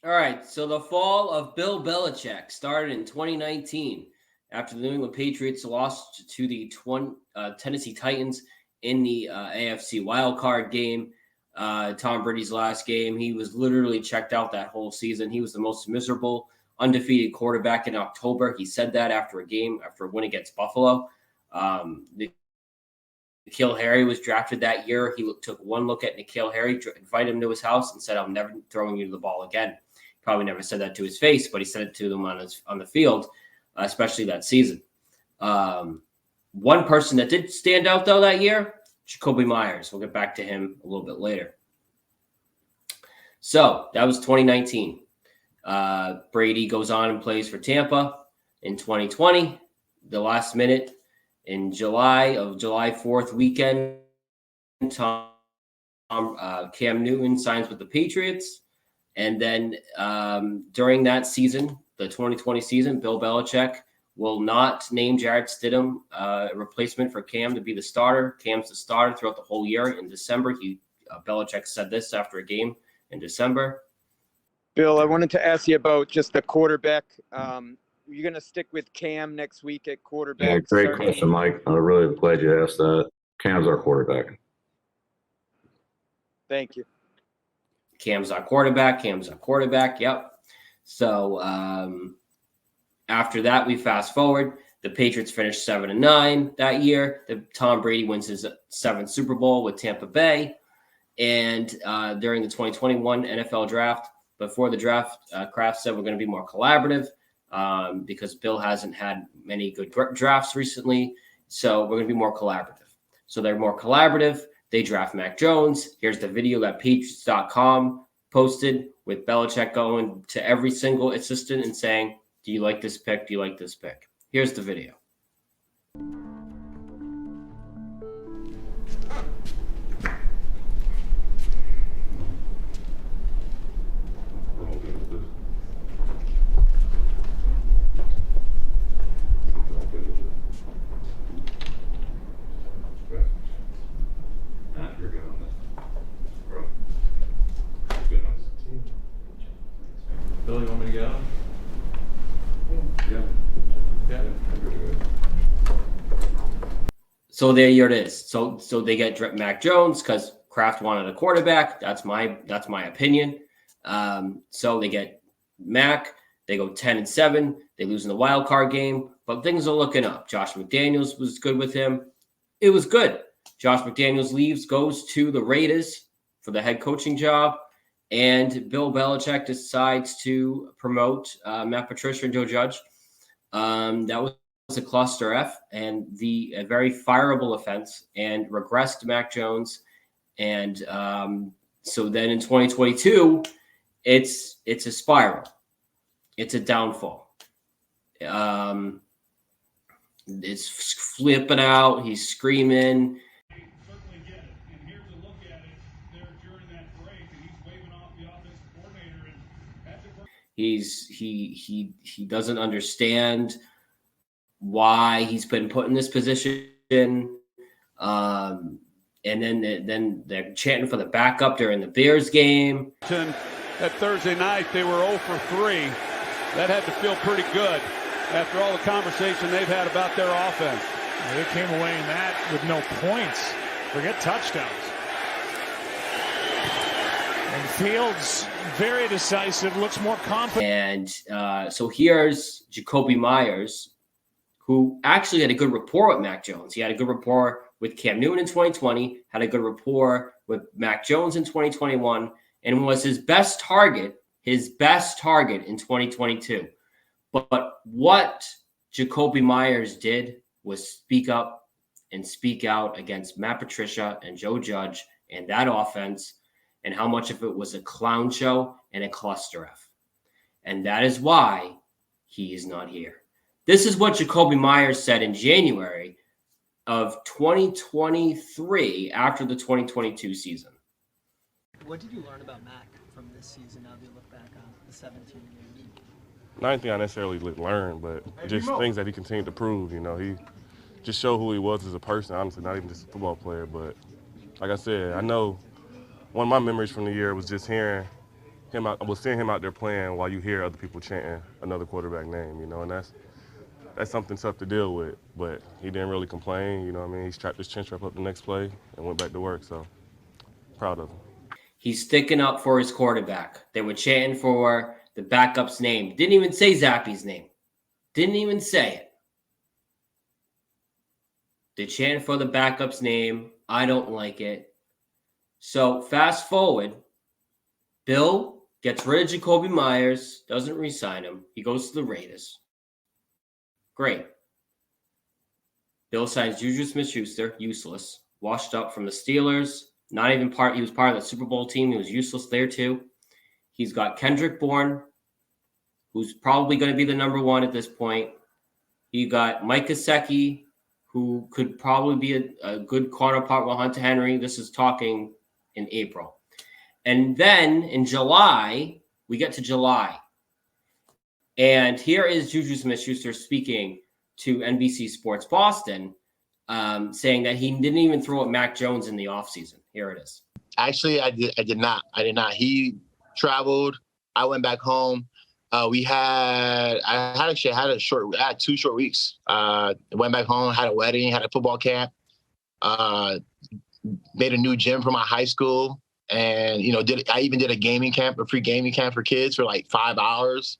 All right, so the fall of Bill Belichick started in 2019 after the New England Patriots lost to the Tennessee Titans in the AFC wildcard game. Tom Brady's last game. He was literally checked out that whole season. He was the most miserable, undefeated quarterback in October. He said that after a game, after a win against Buffalo. N'Keal Harry was drafted that year. He took one look at N'Keal Harry, invited him to his house, and said, "I'm never throwing you the ball again." Probably never said that to his face, but he said it to them on the field, especially that season. One person that did stand out, though, that year, Jacoby Myers. We'll get back to him a little bit later. So that was 2019. Brady goes on and plays for Tampa in 2020. The last minute in July 4th weekend, Cam Newton signs with the Patriots. And then during that season, the 2020 season, Bill Belichick will not name Jarrett Stidham a replacement for Cam to be the starter. Cam's the starter throughout the whole year. In December, Belichick said this after a game in December. Bill, I wanted to ask you about just the quarterback. You're going to stick with Cam next week at quarterback? Yeah, great question, Mike. I'm really glad you asked that. Cam's our quarterback. Thank you. Cam's our quarterback. Yep. So after that, we fast forward. The Patriots finished 7-9 that year. Tom Brady wins his 7th Super Bowl with Tampa Bay. And during the 2021 NFL draft, before the draft, Kraft said we're going to be more collaborative because Bill hasn't had many good drafts recently. So we're going to be more collaborative. So they're more collaborative. They draft Mac Jones. Here's the video that Patriots.com posted with Belichick going to every single assistant and saying, "Do you like this pick? Do you like this pick?" Here's the video. Bill, you want me to go? Yeah. So there it is. So they get Mac Jones because Kraft wanted a quarterback. That's my opinion. So they get Mac. They go 10-7. They lose in the wild card game, but things are looking up. Josh McDaniels was good with him. It was good. Josh McDaniels leaves, goes to the Raiders for the head coaching job. And Bill Belichick decides to promote Matt Patricia and Joe Judge. That was a cluster F and a very fireable offense and regressed Mac Jones. And so then in 2022, it's a spiral. It's a downfall. It's flipping out. He's screaming. He doesn't understand why he's been put in this position. And then they're chanting for the backup during the Bears game. That Thursday night, they were 0 for 3. That had to feel pretty good after all the conversation they've had about their offense. They came away in that with no points. Forget touchdowns. And Fields, very decisive, looks more confident. And so here's Jacoby Myers, who actually had a good rapport with Mac Jones. He had a good rapport with Cam Newton in 2020, had a good rapport with Mac Jones in 2021, and was his best target in 2022. But what Jacoby Myers did was speak up and speak out against Matt Patricia and Joe Judge and that offense, and how much of it was a clown show and a cluster F. And that is why he is not here. This is what Jacoby Myers said in January of 2023 after the 2022 season. What did you learn about Mac from this season now that you look back on the 17 games? Not anything I necessarily learned, but just things that he continued to prove. You know, he just showed who he was as a person, honestly, not even just a football player. But like I said, I know one of my memories from the year was just hearing I was seeing him out there playing while you hear other people chanting another quarterback name, you know, and that's something tough to deal with. But he didn't really complain, you know what I mean? He strapped his chin strap up the next play and went back to work, so proud of him. He's sticking up for his quarterback. They were chanting for the backup's name. Didn't even say Zappy's name. Didn't even say it. They chanted for the backup's name. I don't like it. So fast forward, Bill gets rid of Jacoby Myers, doesn't re-sign him. He goes to the Raiders. Great. Bill signs Juju Smith-Schuster, useless. Washed up from the Steelers. Not even part. He was part of the Super Bowl team. He was useless there too. He's got Kendrick Bourne, who's probably going to be the number one at this point. You got Mike Gesicki, who could probably be a good counterpart with Hunter Henry. This is talking in April. And then in July, we get to July. And here is Juju Smith-Schuster speaking to NBC Sports Boston, saying that he didn't even throw at Mac Jones in the offseason. Here it is. Actually, I did not. He traveled. I went back home. I had 2 short weeks. Went back home, had a wedding, had a football camp, made a new gym for my high school. And, I even did a free gaming camp for kids for like 5 hours.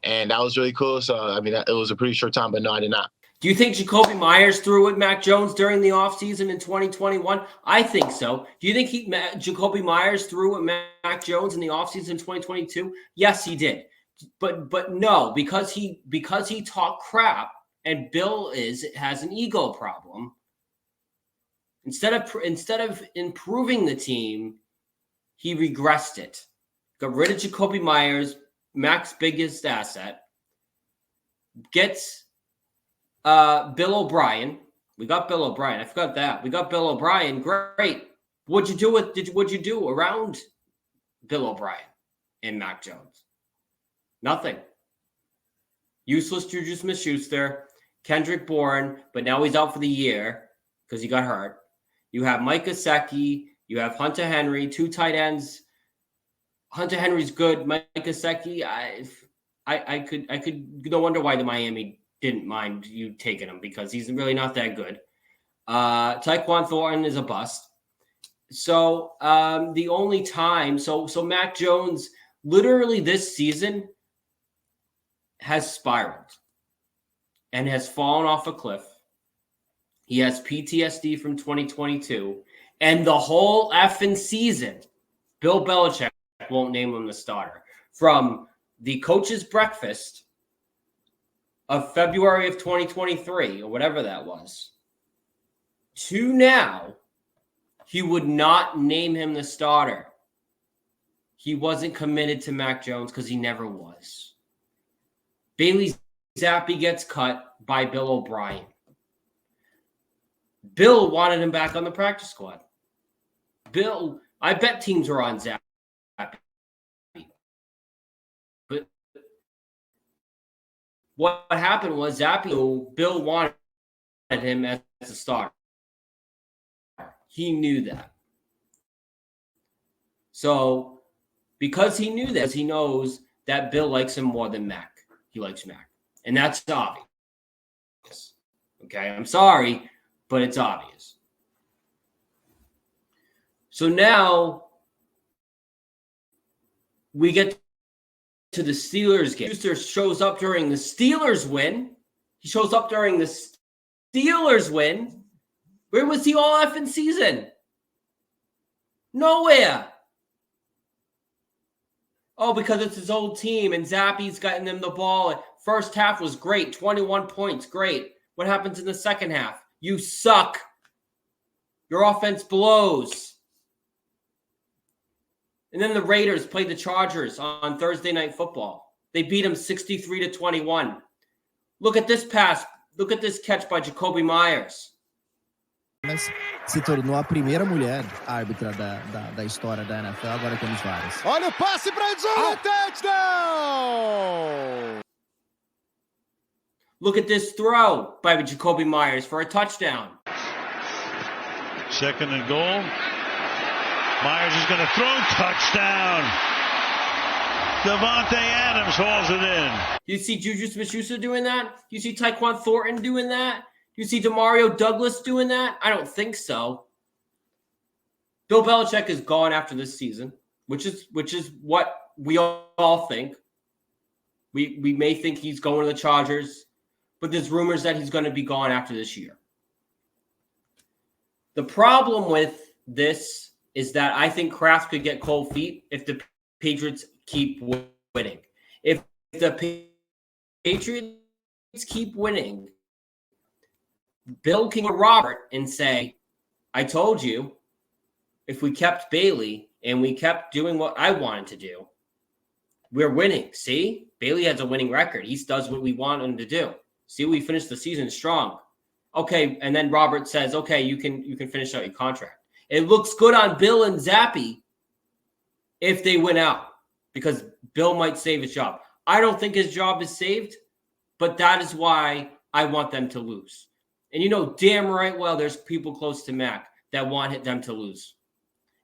And that was really cool. So, it was a pretty short time, but no, I did not. Do you think Jacoby Myers threw with Mac Jones during the offseason in 2021? I think so. Do you think Jacoby Myers threw with Mac Jones in the offseason in 2022? Yes, he did. But no, because he talked crap and Bill has an ego problem. Instead of improving the team, he regressed it. Got rid of Jacoby Myers, Mac's biggest asset. Gets Bill O'Brien. We got Bill O'Brien. I forgot that. We got Bill O'Brien. Great. What'd you do around Bill O'Brien and Mac Jones? Nothing. Useless Juju Smith-Schuster, Kendrick Bourne, but now he's out for the year because he got hurt. You have Mike Gesicki. You have Hunter Henry, 2 tight ends. Hunter Henry's good. Mike Gesicki, I could no wonder why the Miami didn't mind you taking him because he's really not that good. Tyquan Thornton is a bust. So the only time, so Mac Jones literally this season has spiraled and has fallen off a cliff. He has PTSD from 2022, and the whole effing season, Bill Belichick won't name him the starter. From the coach's breakfast of February of 2023, or whatever that was, to now, he would not name him the starter. He wasn't committed to Mac Jones because he never was. Bailey Zappi gets cut by Bill O'Brien. Bill wanted him back on the practice squad. Bill, I bet teams were on Zappi. But what happened was Zappi, Bill wanted him as a starter. He knew that. So, because he knew this, he knows that Bill likes him more than Mac. He likes Mac. And that's obvious. Okay, I'm sorry, but it's obvious. So now we get to the Steelers game. Schuster shows up during the Steelers win. He shows up during the Steelers win. Where was he all effing season? Nowhere. Oh, because it's his old team and Zappi's gotten them the ball. First half was great. 21 points. Great. What happens in the second half? You suck. Your offense blows. And then the Raiders played the Chargers on Thursday Night Football. They beat them 63-21. Look at this pass. Look at this catch by Jacoby Myers. Mas se tornou a primeira mulher árbitra da história da NFL. Agora temos várias. Olha o passe para Joe, touchdown! Look at this throw by Jacoby Myers for a touchdown. 2nd and goal. Myers is going to throw, touchdown. Devontae Adams hauls it in. Do you see Juju Smith-Schuster doing that? Do you see Tyquan Thornton doing that? Do you see Demario Douglas doing that? I don't think so. Bill Belichick is gone after this season, which is what we all think. We may think he's going to the Chargers, but there's rumors that he's going to be gone after this year. The problem with this is that I think Kraft could get cold feet if the Patriots keep winning. If the Patriots keep winning, Bill can go to Robert and say, I told you, if we kept Bailey and we kept doing what I wanted to do, we're winning. See? Bailey has a winning record. He does what we want him to do. See, we finished the season strong. Okay, and then Robert says, okay, you can finish out your contract. It looks good on Bill and Zappy if they win out, because Bill might save his job. I don't think his job is saved, but that is why I want them to lose. And you know damn right well there's people close to Mac that want them to lose.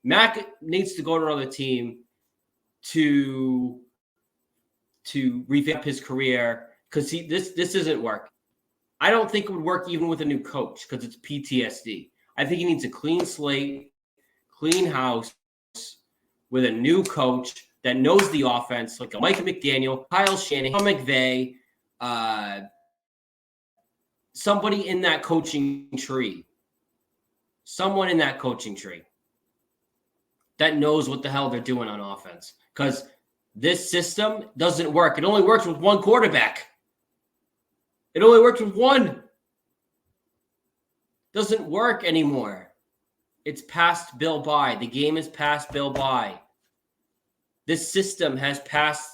Mac needs to go to another team to revamp his career, because this isn't working. I don't think it would work even with a new coach, because it's PTSD. I think he needs a clean slate, clean house, with a new coach that knows the offense, like a Mike McDaniel, Kyle Shanahan, McVay, somebody in that coaching tree. Someone in that coaching tree that knows what the hell they're doing on offense. Because this system doesn't work. It only works with one quarterback. It only works with one. Doesn't work anymore. It's past Bill by. The game is past Bill by. This system has passed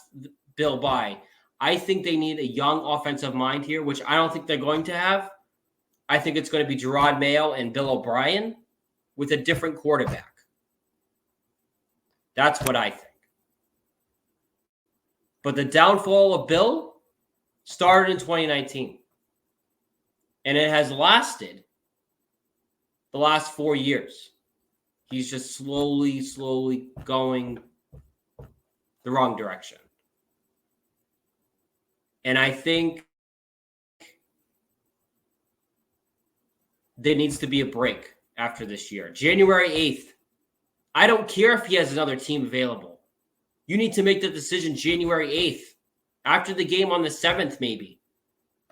Bill by. I think they need a young offensive mind here, which I don't think they're going to have. I think it's going to be Gerard Mayo and Bill O'Brien with a different quarterback. That's what I think. But the downfall of Bill started in 2019. And it has lasted the last 4 years. He's just slowly going the wrong direction. And I think there needs to be a break after this year. January 8th. I don't care if he has another team available. You need to make the decision January 8th. After the game on the 7th, maybe.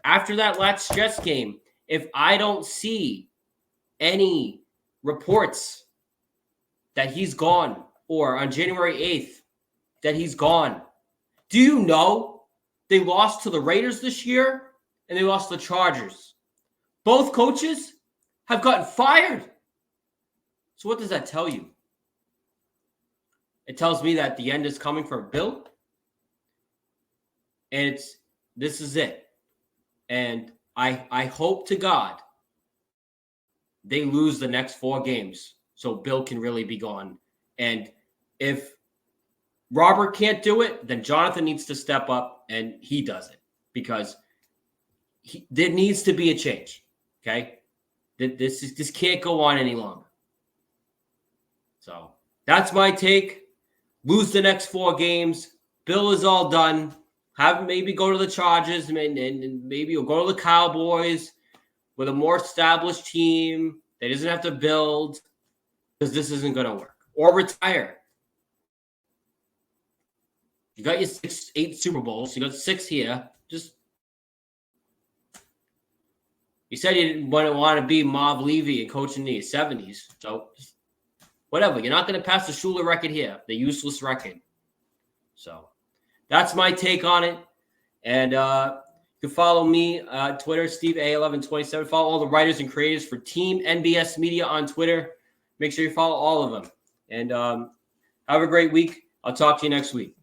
After that last Jets game, if I don't see any reports that he's gone, or on January 8th that he's gone, do you know they lost to the Raiders this year and they lost to the Chargers? Both coaches have gotten fired. So what does that tell you? It tells me that the end is coming for Bill. And this is it. And I hope to God they lose the next 4 games so Bill can really be gone. And if Robert can't do it, then Jonathan needs to step up, and he does it, because there needs to be a change. Okay, this can't go on any longer. So that's my take. Lose the next 4 games. Bill is all done. Have maybe go to the Chargers, and maybe you'll go to the Cowboys with a more established team that doesn't have to build, because this isn't going to work. Or retire. You got your 8 Super Bowls. You got 6 here. You said you didn't want to be Marv Levy and coach in the 70s. So whatever. You're not going to pass the Schuler record here, the useless record. So that's my take on it. And you can follow me Twitter, Steve A1127. Follow all the writers and creators for Team NBS Media on Twitter. Make sure you follow all of them. And have a great week. I'll talk to you next week.